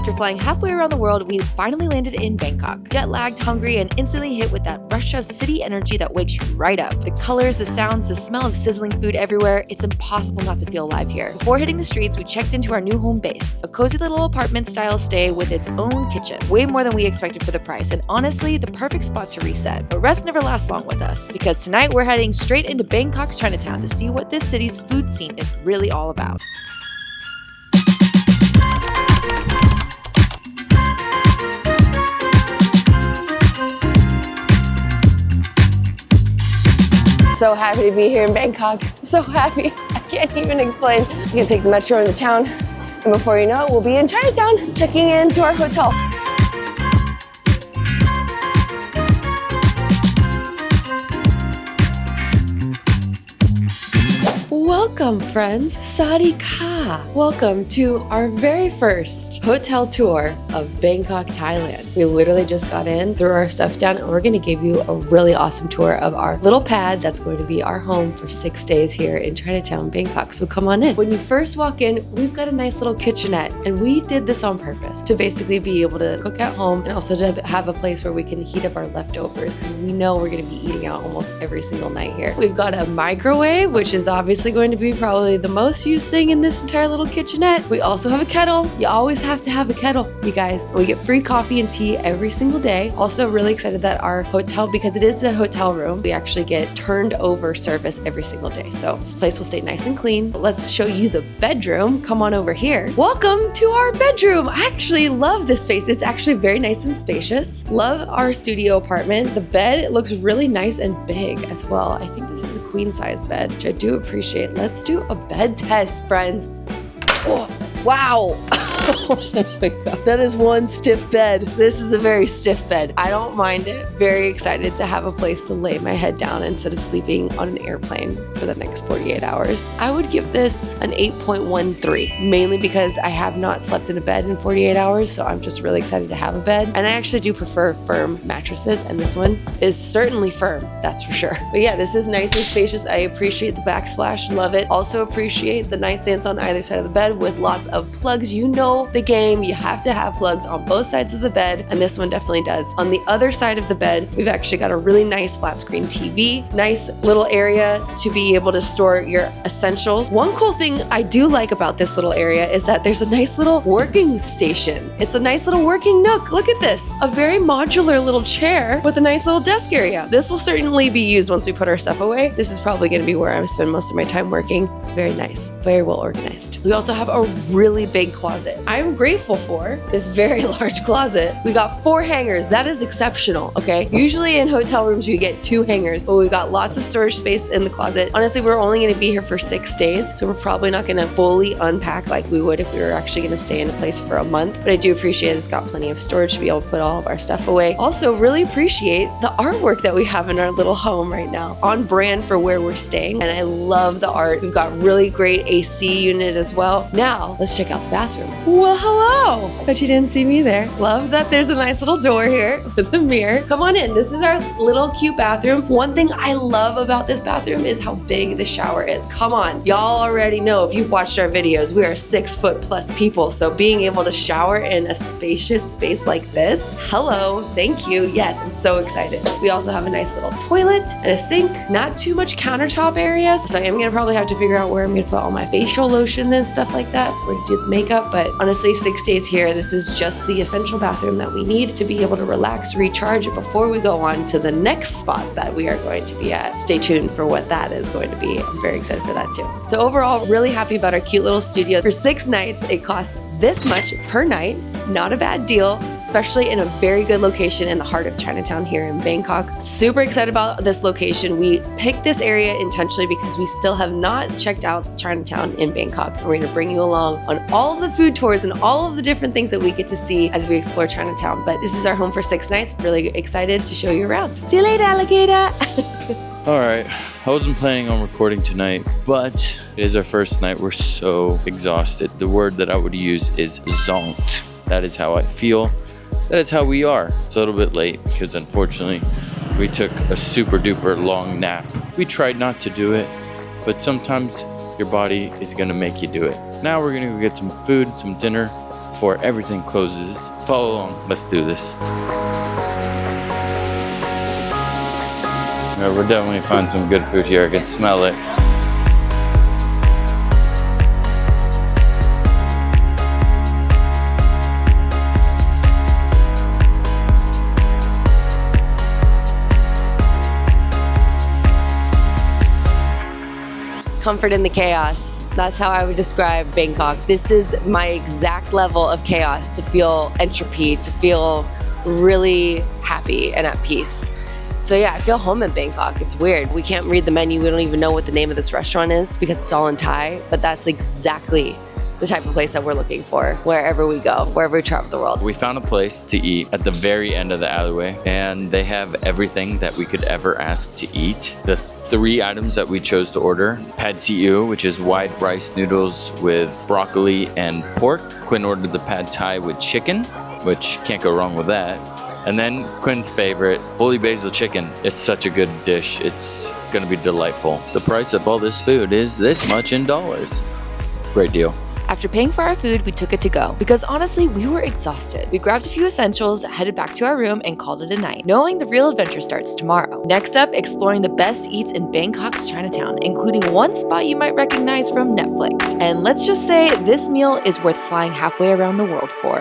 After flying halfway around the world, we finally landed in Bangkok. Jet-lagged, hungry, and instantly hit with that rush of city energy that wakes you right up. The colors, the sounds, the smell of sizzling food everywhere, it's impossible not to feel alive here. Before hitting the streets, we checked into our new home base. A cozy little apartment-style stay with its own kitchen. Way more than we expected for the price, and honestly, the perfect spot to reset. But rest never lasts long with us, because tonight we're heading straight into Bangkok's Chinatown to see what this city's food scene is really all about. So happy to be here in Bangkok. So happy. I can't even explain. I'm gonna take the metro into town, and before you know it, we'll be in Chinatown, checking into our hotel. Welcome, friends. Sawasdee ka. Welcome to our very first hotel tour of Bangkok, Thailand. We literally just got in, threw our stuff down, and we're going to give you a really awesome tour of our little pad that's going to be our home for 6 days here in Chinatown, Bangkok. So come on in. When you first walk in, we've got a nice little kitchenette, and we did this on purpose to basically be able to cook at home and also to have a place where we can heat up our leftovers, because we know we're going to be eating out almost every single night here. We've got a microwave, which is obviously going to be probably the most used thing in this entire little kitchenette. We also have a kettle. You always have to have a kettle, you guys. We get free coffee and tea every single day. Also really excited that our hotel, because it is a hotel room, we actually get turned over service every single day. So this place will stay nice and clean. But let's show you the bedroom. Come on over here. Welcome to our bedroom. I actually love this space. It's actually very nice and spacious. Love our studio apartment. The bed looks really nice and big as well. I think this is a queen size bed, which I do appreciate. Let's do a bed test, friends. Oh, wow. Oh my God. That is one stiff bed. This is a very stiff bed. I don't mind it. Very excited to have a place to lay my head down instead of sleeping on an airplane for the next 48 hours. I would give this an 8.13, mainly because I have not slept in a bed in 48 hours, so I'm just really excited to have a bed. And I actually do prefer firm mattresses, and this one is certainly firm, that's for sure. But yeah, this is nice and spacious. I appreciate the backsplash, love it. Also appreciate the nightstands on either side of the bed with lots of plugs. You know the game, you have to have plugs on both sides of the bed, and this one definitely does. On the other side of the bed, we've actually got a really nice flat screen TV, nice little area to be able to store your essentials. One cool thing I do like about this little area is that there's a nice little working station. It's a nice little working nook. Look at this, a very modular little chair with a nice little desk area. This will certainly be used once we put our stuff away. This is probably going to be where I spend most of my time working. It's very nice, very well organized. We also have a really big closet. I'm grateful for this very large closet. We got 4 hangers. That is exceptional, okay? Usually in hotel rooms, you get 2 hangers, but we've got lots of storage space in the closet. Honestly, we're only gonna be here for 6 days, so we're probably not gonna fully unpack like we would if we were actually gonna stay in a place for a month, but I do appreciate it's got plenty of storage to be able to put all of our stuff away. Also, really appreciate the artwork that we have in our little home right now. On brand for where we're staying, and I love the art. We've got really great AC unit as well. Now, let's check out the bathroom. Well, hello! Bet you didn't see me there. Love that there's a nice little door here with a mirror. Come on in. This is our little cute bathroom. One thing I love about this bathroom is how big the shower is. Come on. Y'all already know, if you've watched our videos, we are 6'+ people. So being able to shower in a spacious space like this, hello, thank you. Yes, I'm so excited. We also have a nice little toilet and a sink. Not too much countertop area. So I am going to probably have to figure out where I'm going to put all my facial lotions and stuff like that. We're going to do the makeup, but honestly, 6 days here, this is just the essential bathroom that we need to be able to relax, recharge before we go on to the next spot that we are going to be at. Stay tuned for what that is going to be. I'm very excited for that too. So overall, really happy about our cute little studio. For 6 nights, it costs this much per night. Not a bad deal, especially in a very good location in the heart of Chinatown here in Bangkok. Super excited about this location. We picked this area intentionally because we still have not checked out Chinatown in Bangkok. We're going to bring you along on all of the food tours and all of the different things that we get to see as we explore Chinatown. But this is our home for 6 nights. Really excited to show you around. See you later, alligator. All right, I wasn't planning on recording tonight, but it is our first night. We're so exhausted. The word that I would use is zonked. That is how I feel. That is how we are. It's a little bit late because unfortunately we took a super duper long nap. We tried not to do it, but sometimes your body is gonna make you do it. Now we're gonna go get some food, some dinner, before everything closes. Follow along. Let's do this. We're definitely finding some good food here. I can smell it. Comfort in the chaos. That's how I would describe Bangkok. This is my exact level of chaos, to feel entropy, to feel really happy and at peace. So yeah, I feel home in Bangkok. It's weird. We can't read the menu. We don't even know what the name of this restaurant is because it's all in Thai, but that's exactly the type of place that we're looking for wherever we go, wherever we travel the world. We found a place to eat at the very end of the alleyway, and they have everything that we could ever ask to eat. The 3 items that we chose to order: pad see ew, which is white rice noodles with broccoli and pork. Quinn ordered the pad thai with chicken, which can't go wrong with that. And then Quinn's favorite, holy basil chicken. It's such a good dish. It's gonna be delightful. The price of all this food is this much in dollars. Great deal. After paying for our food, we took it to go because honestly, we were exhausted. We grabbed a few essentials, headed back to our room, and called it a night, knowing the real adventure starts tomorrow. Next up, exploring the best eats in Bangkok's Chinatown, including one spot you might recognize from Netflix. And let's just say this meal is worth flying halfway around the world for.